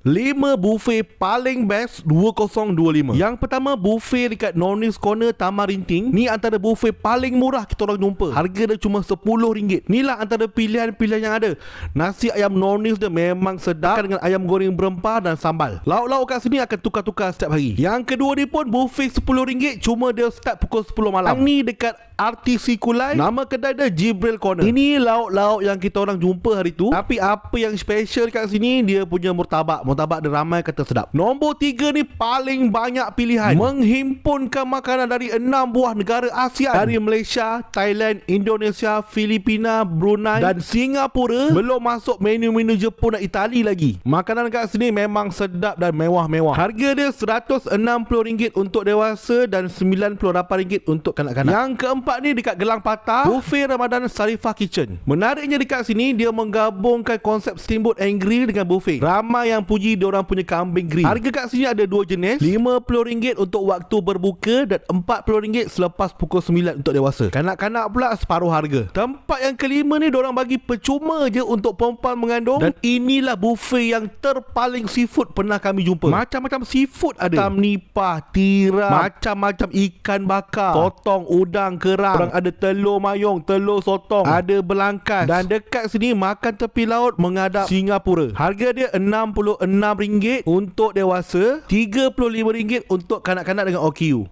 5 buffet paling best 2025. Yang pertama, buffet dekat Noni's Corner Taman Rinting. Ni antara buffet paling murah kita orang jumpa. Harga dia cuma RM10. Inilah antara pilihan-pilihan yang ada. Nasi ayam Noni's dia memang sedap dengan ayam goreng berempah dan sambal. Lauk-lauk kat sini akan tukar-tukar setiap hari. Yang kedua ni pun buffet RM10, cuma dia start pukul 10 malam. Yang ni dekat RTC Kulai. Nama kedai dia Jibril Corner. Ini lauk-lauk yang kita orang jumpa hari tu. Tapi apa yang special kat sini, dia punya murtabak. Murtabak dia ramai kata sedap. Nombor 3 ni paling banyak pilihan. Menghimpunkan makanan dari 6 buah negara ASEAN. Dari Malaysia, Thailand, Indonesia, Filipina, Brunei dan Singapura. Belum masuk menu-menu Jepun dan Itali lagi. Makanan kat sini memang sedap dan mewah-mewah. Harga dia RM160 untuk dewasa dan RM98 untuk kanak-kanak. Yang keempat ni dekat Gelang Patah, buffet Ramadan Sarifah Kitchen. Menariknya dekat sini, dia menggabungkan konsep steamboat and grill dengan buffet. Ramai yang puji diorang punya kambing grill. Harga kat sini ada 2 jenis, RM50 untuk waktu berbuka dan RM40 selepas pukul 9 untuk dewasa. Kanak-kanak pula separuh harga. Tempat yang kelima ni diorang bagi percuma je untuk perempuan mengandung. Dan inilah buffet yang terpaling seafood pernah kami jumpa. Macam-macam seafood ada. Tam nipah, tiram, macam-macam ikan bakar, sotong, udang, kerang. Orang ada telur mayung, telur sotong, ada belangkas. Dan dekat sini makan tepi laut menghadap Singapura. Harga dia RM66 untuk dewasa, RM35 untuk kanak-kanak dengan OQ.